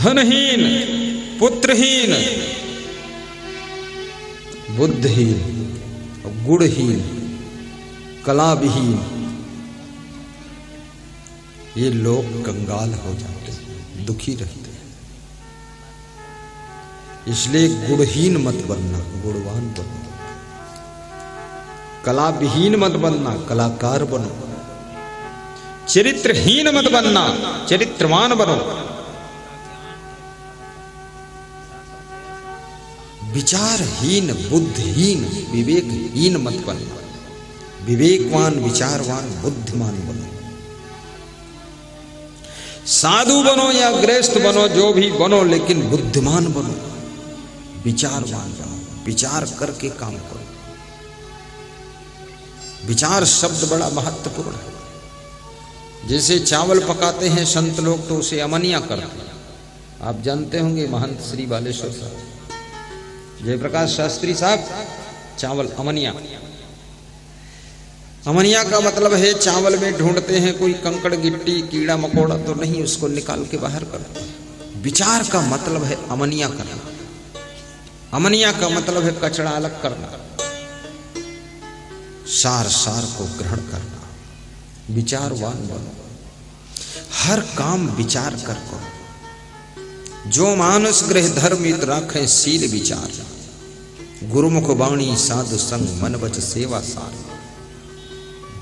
धनहीन, पुत्रहीन, बुद्धहीन, गुणहीन, कलाविहीन, ये लोग कंगाल हो जाते हैं, दुखी रहते हैं। इसलिए गुणहीन मत बनना, गुणवान बनो। कला विहीन मत बनना, कलाकार बनो। चरित्रहीन मत बनना, चरित्रवान बनो। विचारहीन, बुद्धिहीन, विवेकहीन मत बनना। विवेकवान, विचारवान, बुद्धिमान बनो। साधु बनो या गृहस्थ बनो, जो भी बनो, लेकिन बुद्धिमान बनो, विचारवान बनो। विचार करके काम करो। विचार शब्द बड़ा महत्वपूर्ण है। जैसे चावल पकाते हैं संत लोग तो उसे अमनिया करते हैं। आप जानते होंगे महंत श्री बालेश्वर साहब, जयप्रकाश शास्त्री साहब, चावल अमनिया। अमनिया का मतलब है चावल में ढूंढते हैं कोई कंकड़ गिट्टी कीड़ा मकोड़ा तो नहीं, उसको निकाल के बाहर करते हैं। विचार का मतलब है अमनिया करना। अमनिया का मतलब है कचरा अलग करना, सार सार को ग्रहण करना। विचारवान बनो, हर काम विचार कर करो। जो मानस गृह धर्म इत राखें सील विचार, गुरुमुख वाणी साधु संग मन बच सेवा सार।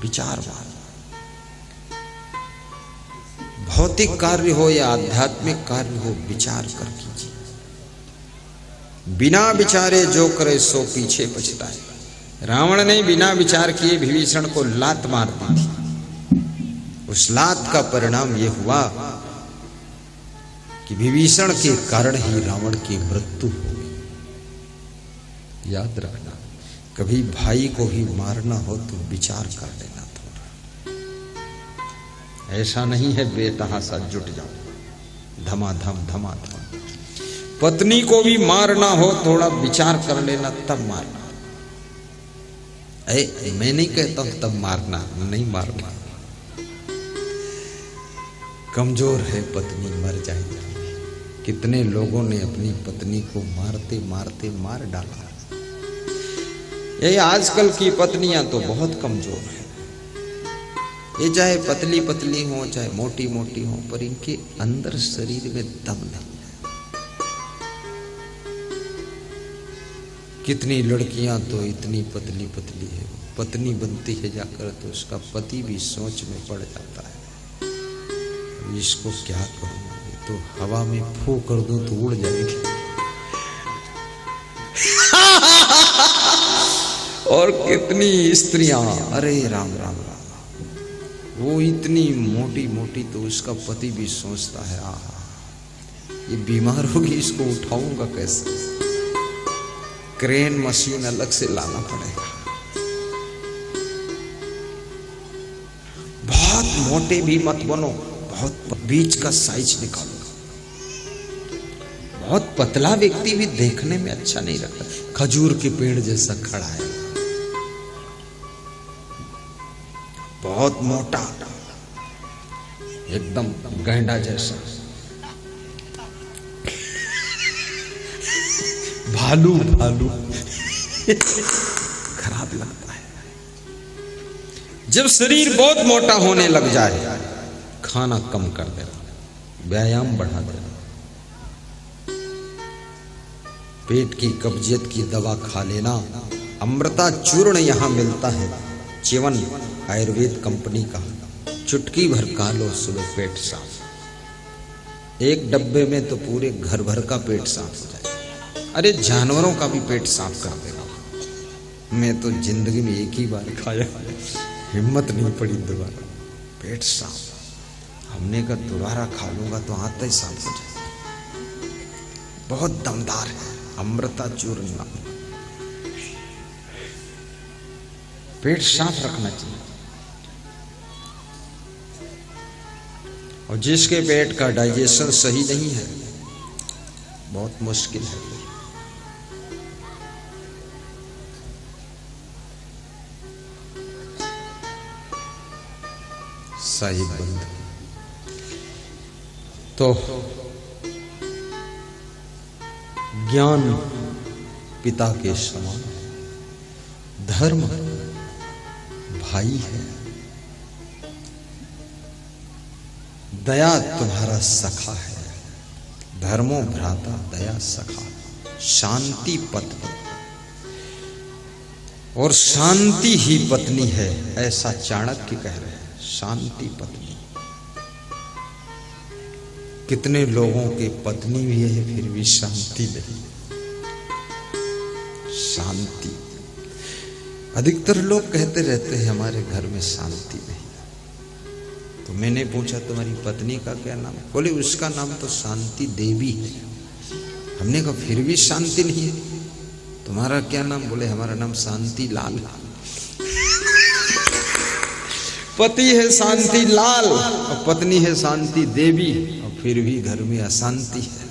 विचारवान। भौतिक कार्य हो या आध्यात्मिक कार्य हो, विचार कर कीजिए। बिना विचारे जो करे सो पीछे पछताए। रावण ने बिना विचार किए विभीषण को लात मार दी थी। उस लात का परिणाम यह हुआ कि विभीषण के कारण ही रावण की मृत्यु हो गई। याद रखना, कभी भाई को ही मारना हो तो विचार कर लेना थोड़ा। ऐसा नहीं है बेतहासा जुट जाओ, धमाधम धमाधम। पत्नी को भी मारना हो थोड़ा विचार कर लेना तब मारना। मैं नहीं कहता हूं तब मारना, नहीं मारना। कमजोर है पत्नी, मर जाएगी। कितने लोगों ने अपनी पत्नी को मारते मारते मार डाला। ये आजकल की पत्नियां तो बहुत कमजोर है। ये चाहे पतली पतली हो चाहे मोटी मोटी हो, पर इनके अंदर शरीर में दम नहीं। कितनी लड़कियां तो इतनी पतली पतली है, पत्नी बनती है जाकर तो उसका पति भी सोच में पड़ जाता है, इसको क्या करूं, ये तो हवा में फू कर दूं तो उड़ जाएगी। और कितनी स्त्रियां, अरे राम राम राम, वो इतनी मोटी मोटी तो उसका पति भी सोचता है आहा ये बीमार होगी, इसको उठाऊंगा कैसे। क्रेन मशीन अलग से लाना पड़ेगा। बहुत मोटे भी मत बनो, बहुत बीच का साइज निकालो। बहुत पतला व्यक्ति भी देखने में अच्छा नहीं लगता, खजूर के पेड़ जैसा खड़ा है। बहुत मोटा, एकदम गैंडा जैसा, भालू भालू खराब लगता है। जब शरीर बहुत मोटा होने लग जाए, खाना कम कर देना, व्यायाम बढ़ा देना। पेट की कब्जियत की दवा खा लेना। अमृता चूर्ण यहां मिलता है, च्यवन आयुर्वेद कंपनी का। चुटकी भर खा लो, सुबह पेट साफ। एक डब्बे में तो पूरे घर भर का पेट साफ हो जाए। अरे जानवरों का भी पेट साफ कर देगा। मैं तो जिंदगी में एक ही बार खाया, हिम्मत नहीं पड़ी दोबारा। पेट साफ, हमने कहा दोबारा खा लूंगा तो आता ही साफ हो जाए। बहुत दमदार है अमृता चूर्ण नाम। पेट साफ रखना चाहिए। और जिसके पेट का डाइजेशन सही नहीं है, बहुत मुश्किल है। साहिब बंद तो ज्ञान पिता के समान, धर्म भाई है, दया तुम्हारा सखा है, धर्मो भ्राता दया सखा, शांति पत्नी और शांति ही पत्नी है, ऐसा चाणक्य कह रहे हैं। शांति पत्नी, कितने लोगों के पत्नी भी है फिर भी शांति नहीं। शांति, अधिकतर लोग कहते रहते हैं हमारे घर में शांति नहीं। तो मैंने पूछा तुम्हारी पत्नी का क्या नाम? बोले उसका नाम तो शांति देवी है। हमने कहा फिर भी शांति नहीं है, तुम्हारा क्या नाम? बोले हमारा नाम शांति लाल। पति है शांति लाल और पत्नी है शांति देवी, और फिर भी घर में अशांति है।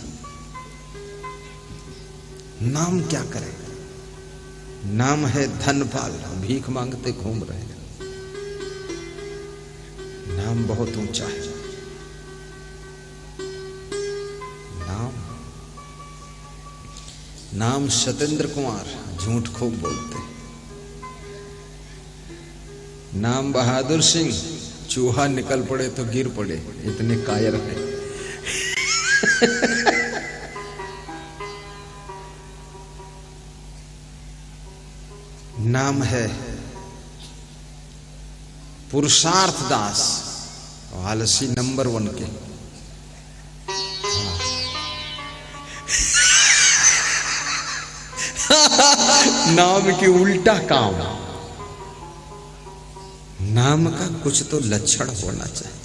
नाम क्या करें? नाम है धनपाल, भीख मांगते घूम रहे हैं। नाम बहुत ऊंचा है। नाम सतेंद्र कुमार, झूठ खूब बोलते। नाम बहादुर सिंह, चूहा निकल पड़े तो गिर पड़े, इतने कायर है। नाम है पुरुषार्थ दास, आलसी नंबर 1 के। नाम की उल्टा काम। नाम का कुछ तो लक्षण होना चाहिए।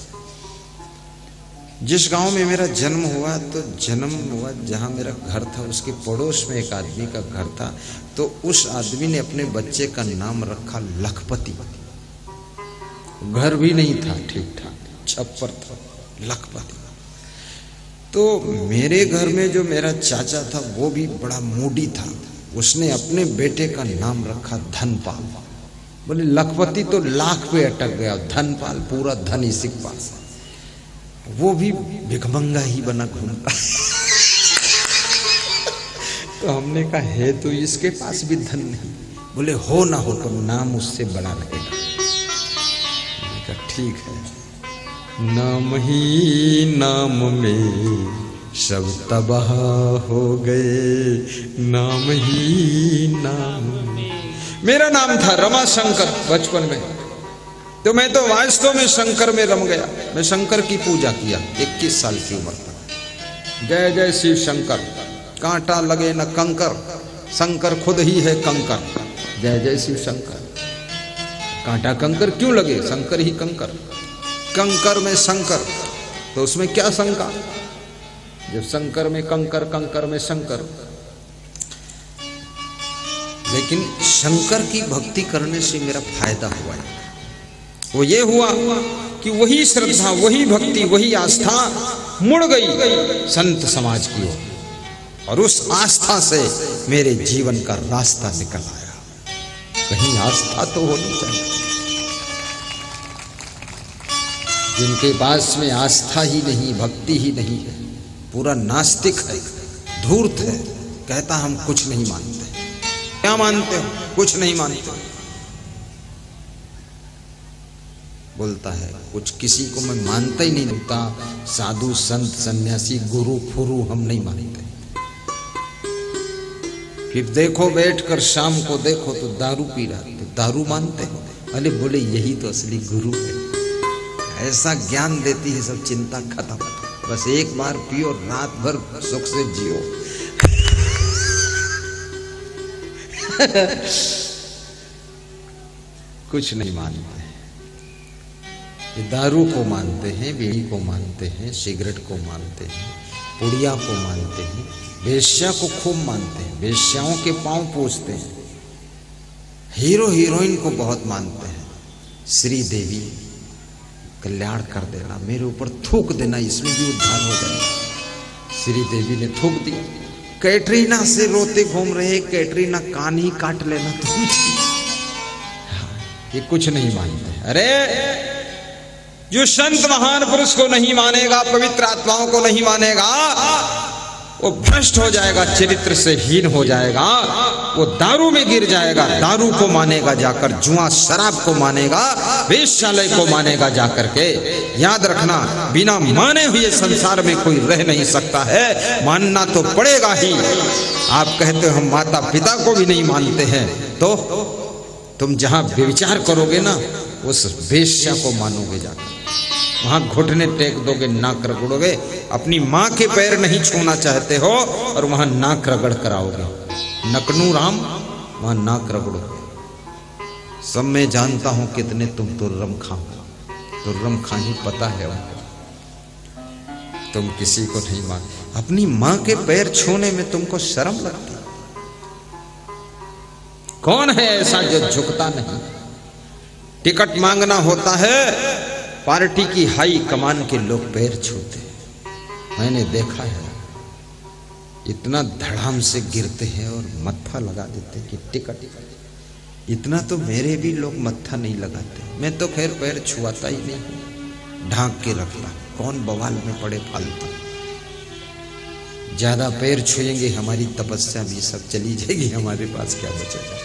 जिस गांव में मेरा जन्म हुआ, तो जन्म हुआ जहां मेरा घर था, उसके पड़ोस में एक आदमी का घर था। तो उस आदमी ने अपने बच्चे का नाम रखा लखपति। घर भी नहीं था ठीक ठाक, छप्पर था, लखपति। तो मेरे घर में जो मेरा चाचा था वो भी बड़ा मूडी था, उसने अपने बेटे का नाम रखा धनपाल। बोले लखपति तो लाख पे अटक गया, धनपाल पूरा धन इसी के पास। वो भी भिखमंगा ही बना घूमता। तो हमने कहा है तो इसके पास भी धन नहीं। बोले हो ना हो तो नाम उससे बड़ा रहेगा। मैंने कहा ठीक है। नाम ही नाम में सब तबाह हो गए, नाम ही नाम में। मेरा नाम था रमाशंकर बचपन में, तो मैं तो वास्तव में शंकर में रम गया। मैं शंकर की पूजा किया 21 साल की उम्र तक। जय जय शिव शंकर, कांटा लगे न कंकर, शंकर खुद ही है कंकर। जय जय शिव शंकर। कांटा कंकर क्यों लगे? शंकर ही कंकर। कंकर में शंकर, तो उसमें क्या शंका? जब शंकर में कंकर, कंकर में शंकर। लेकिन शंकर की भक्ति करने से मेरा फायदा हुआ है। वो ये हुआ कि वही श्रद्धा, वही भक्ति, वही आस्था मुड़ गई संत समाज की ओर, और उस आस्था से मेरे जीवन का रास्ता निकल आया। कहीं आस्था तो होनी चाहिए। जिनके पास में आस्था ही नहीं, भक्ति ही नहीं है, पूरा नास्तिक है, धूर्त है, कहता हम कुछ नहीं मानते। क्या मानते हो? कुछ नहीं मानते। बोलता है कुछ किसी को मैं मानता ही नहीं होता, साधु संत सन्यासी गुरु फुरु हम नहीं मानते। फिर देखो बैठकर शाम को देखो तो दारू पी रहा, तो दारू मानते हो? अरे बोले यही तो असली गुरु है। ऐसा ज्ञान देती है सब चिंता खत्म। बस एक बार पियो, रात भर सुख से जियो। कुछ नहीं मानते। ये दारू को मानते हैं, बीड़ी को मानते हैं, सिगरेट को मानते हैं, पुड़िया को मानते हैं, वेश्या को खूब मानते हैं, वेश्याओं के पांव पूजते हैं, हीरो हीरोइन को बहुत मानते हैं। श्री देवी कल्याण कर देना, मेरे ऊपर थूक देना, इसमें भी उद्धार हो जाएगा। श्री देवी ने थूक दी। कैटरीना से रोते घूम रहे, कैटरीना कान ही काट लेना तो ये कुछ नहीं मानते। अरे जो संत महान पुरुष को नहीं मानेगा, पवित्र आत्माओं को नहीं मानेगा, वो भ्रष्ट हो जाएगा, चरित्र से हीन हो जाएगा, वो दारू में गिर जाएगा, दारू को मानेगा जाकर, जुआ शराब को मानेगा, वेश्यालय को मानेगा जाकर के। याद रखना, बिना माने हुए संसार में कोई रह नहीं सकता है, मानना तो पड़ेगा ही। आप कहते हो हम माता पिता को भी नहीं मानते हैं, तो तुम जहां व्यभिचार करोगे ना, उस वेश्या को मानोगे जाकर, वहां घुटने टेक दोगे, नाक रगड़ोगे। अपनी माँ के पैर नहीं छूना चाहते हो और वहां नाक रगड़ कर आओगे। नकनू राम, वहां नाक रगड़ोगे। सब मैं जानता हूं कितने तुम तुर्रम खा ही पता है उनको, तुम किसी को नहीं मान। अपनी माँ के पैर छूने में तुमको शर्म लगती? कौन है ऐसा जो झुकता नहीं? टिकट मांगना होता है, पार्टी की हाई कमान के लोग पैर छूते हैं। मैंने देखा है, इतना धड़ाम से गिरते हैं और मत्था लगा देते कि टिकट। इतना तो मेरे भी लोग मत्था नहीं लगाते। मैं तो खैर पैर छुआता ही नहीं, ढांक के रखता। कौन बवाल में पड़े फालतू। ज्यादा पैर छुएंगे हमारी तपस्या भी सब चली जाएगी, हमारे पास क्या बचेगा।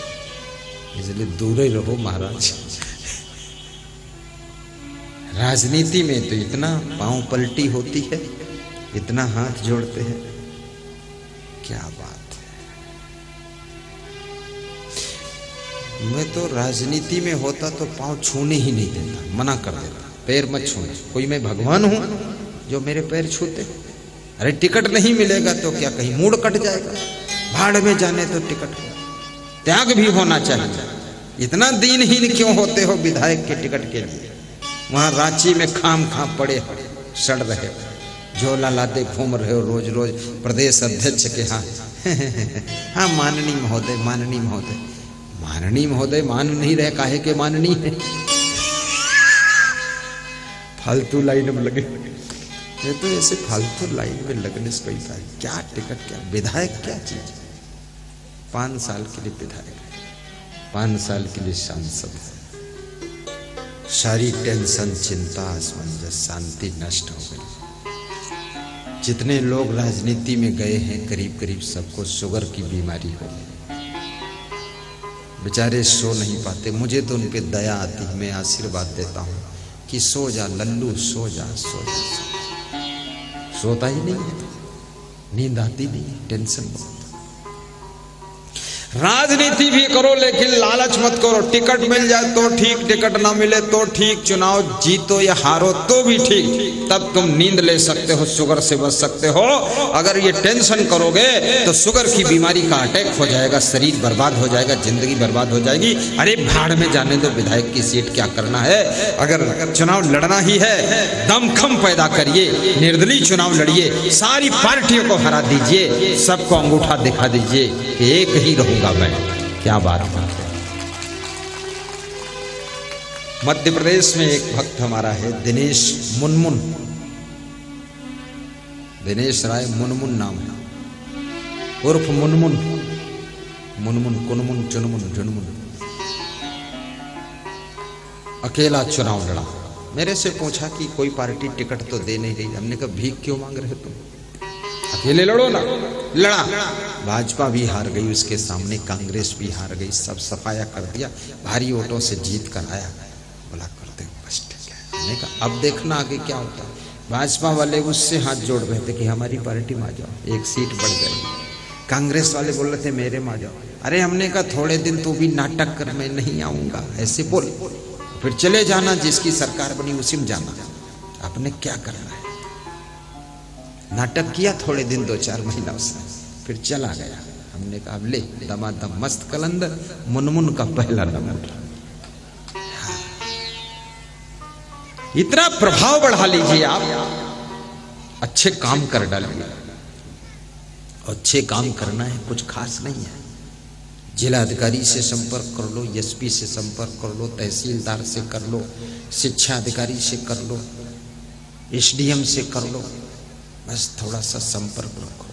इसलिए दूर ही रहो महाराज। राजनीति में तो इतना पांव पलटी होती है, इतना हाथ जोड़ते हैं, क्या बात है। मैं तो राजनीति में होता तो पांव छूने ही नहीं देता, मना कर देता, पैर मत छूना। कोई मैं भगवान हूं जो मेरे पैर छूते? अरे टिकट नहीं मिलेगा तो क्या कहीं मूड कट जाएगा? भाड़ में जाने तो टिकट, त्याग भी होना चाहिए। इतना दीनहीन क्यों होते हो विधायक के टिकट के लिए? वहां रांची में खाम पड़े सड़ रहे हो, झोला लाते घूम रहे हो रोज रोज प्रदेश अध्यक्ष के। हाँ माननीय महोदय, माननीय महोदय, माननीय महोदय मान नहीं रहे, काहे के माननीय है? फालतू लाइन में लगे। ये तो ऐसे फालतू लाइन में लगने से कोई फायदा? क्या टिकट, क्या विधायक, क्या चीज? 5 साल के लिए विधायक, 5 साल के लिए सांसद। सारी टेंशन, चिंता, असमंजस, शांति नष्ट हो गई। जितने लोग राजनीति में गए हैं करीब करीब सबको शुगर की बीमारी हो गई। बेचारे सो नहीं पाते। मुझे तो उन पे दया आती है, मैं आशीर्वाद देता हूँ कि सो जा लल्लू, सो जा, सो जा। सोता ही नहीं है, नींद आती नहीं, टेंशन बहुत। राजनीति भी करो लेकिन लालच मत करो। टिकट मिल जाए तो ठीक, टिकट ना मिले तो ठीक, चुनाव जीतो या हारो तो भी ठीक, तब तुम नींद ले सकते हो, शुगर से बच सकते हो। अगर ये टेंशन करोगे तो शुगर की बीमारी का अटैक हो जाएगा, शरीर बर्बाद हो जाएगा, जिंदगी बर्बाद हो जाएगी। अरे भाड़ में जाने दो, विधायक की सीट क्या करना है? अगर चुनाव लड़ना ही है, दमखम पैदा करिए, निर्दलीय चुनाव लड़िए, सारी पार्टियों को हरा दीजिए, सबको अंगूठा दिखा दीजिए कि एक ही रहूंगा मैं। क्या बात है। मध्य प्रदेश में एक भक्त हमारा है, दिनेश मुनमुन, दिनेश राय मुनमुन नाम है, उर्फ मुनमुन, मुनमुन कुनमुन चुनमुन झुनमुन। अकेला चुनाव लड़ा। मेरे से पूछा कि कोई पार्टी टिकट तो दे नहीं रही। हमने कहा भीख क्यों मांग रहे तुम, अकेले लड़ो ना। लड़ा, भाजपा भी हार गई उसके सामने, कांग्रेस भी हार गई, सब सफाया कर दिया, भारी वोटों से जीत कर आया। बोला करते बस ठीक है। हमने कहा अब देखना आगे क्या होता है। भाजपा वाले उससे हाथ जोड़ रहे थे कि हमारी पार्टी में आ जाओ, एक सीट बढ़ जाएगी। कांग्रेस वाले बोल रहे थे मेरे में आ जाओ। अरे हमने कहा थोड़े दिन तो भी नाटक कर, मैं नहीं आऊंगा ऐसे बोल, फिर चले जाना, जिसकी सरकार बनी उसी में जाना। आपने क्या करना है? नाटक किया थोड़े दिन, 2-4 महीना उसने, फिर चला गया। हमने कहा अब ले दमादम मस्त कलंदर, मुनमुन का पहला नंबर। हाँ। इतना प्रभाव बढ़ा लीजिए आप, अच्छे काम कर डालिए। अच्छे काम करना है, कुछ खास नहीं है। जिला अधिकारी से संपर्क कर लो, एसपी से संपर्क कर लो, तहसीलदार से कर लो, शिक्षा अधिकारी से कर लो, एसडीएम से कर लो, बस थोड़ा सा संपर्क रखो।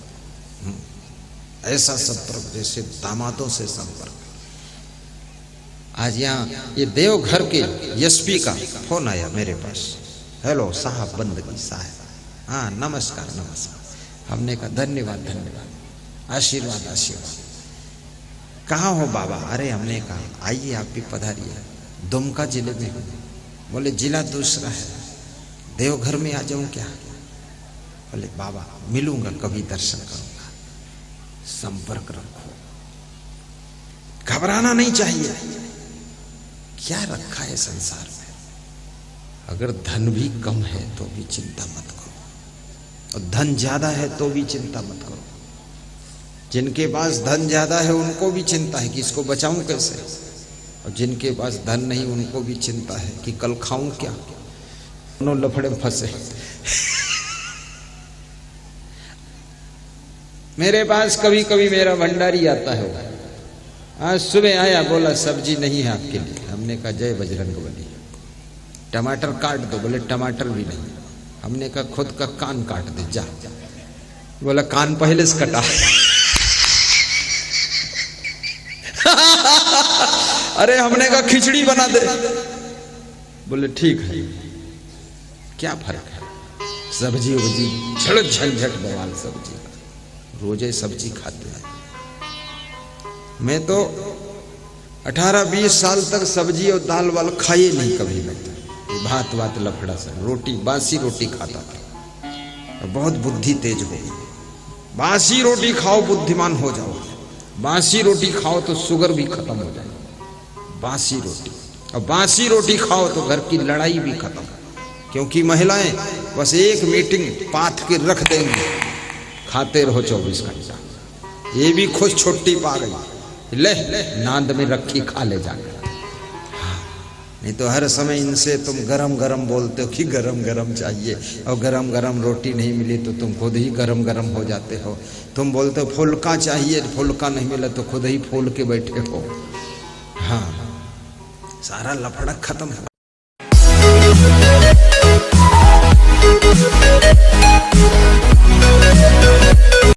ऐसा संपर्क जैसे दामादों से संपर्क। आज यहाँ ये देवघर के एसपी का फोन आया मेरे पास। हेलो साहब, बंदगी साहब, हाँ नमस्कार नमस्कार। हमने कहा धन्यवाद धन्यवाद, आशीर्वाद आशीर्वाद। कहाँ हो बाबा? अरे हमने कहा आइए आप भी पधारिए, दुमका जिले में हूँ। बोले जिला दूसरा है, देवघर में आ जाऊं क्या? बोले बाबा मिलूंगा कभी, दर्शन करूंगा, संपर्क रखो, घबराना नहीं चाहिए। क्या रखा है संसार में? अगर धन भी कम है तो भी चिंता मत करो, और धन ज्यादा है तो भी चिंता मत करो। जिनके पास धन ज्यादा है उनको भी चिंता है कि इसको बचाऊं कैसे, और जिनके पास धन नहीं उनको भी चिंता है कि कल खाऊं क्या। दोनों लफड़े फंसे। मेरे पास कभी कभी मेरा भंडारी आता है, आज सुबह आया, बोला सब्जी नहीं है आपके लिए। हमने कहा जय बजरंगबली। टमाटर काट दो, बोले टमाटर भी नहीं। हमने कहा खुद का कान काट दे जा, बोला कान पहले से कटा। अरे हमने कहा खिचड़ी बना दे, बोले ठीक है। क्या फर्क है? सब्जी उब्जी झड़ झंझट बवाल सब्जी, रोजे सब्जी खाते हैं। मैं तो 18-20 साल तक सब्जी और दाल वाल खाए नहीं कभी। मैं तो भात वात लफड़ा सा, रोटी बासी रोटी खाता था, और बहुत बुद्धि तेज हो गई। बासी रोटी खाओ बुद्धिमान हो जाओ, बासी रोटी खाओ तो शुगर भी खत्म हो जाए। बासी रोटी, और बासी रोटी खाओ तो घर की लड़ाई भी खत्म, क्योंकि महिलाएं बस एक मीटिंग पाथ के रख देंगी, खाते रहो 24 घंटा। ये भी खुश छुट्टी पा गई, ले नांद में रखी खा ले जाकर। हाँ, नहीं तो हर समय इनसे तुम गरम गरम बोलते हो कि गरम गरम चाहिए, और गरम गरम रोटी नहीं मिली तो तुम खुद ही गरम गरम हो जाते हो। तुम बोलते हो फुल्का चाहिए, फुल्का नहीं मिला तो खुद ही फूल के बैठे हो। हाँ, सारा लफड़ा खत्म है।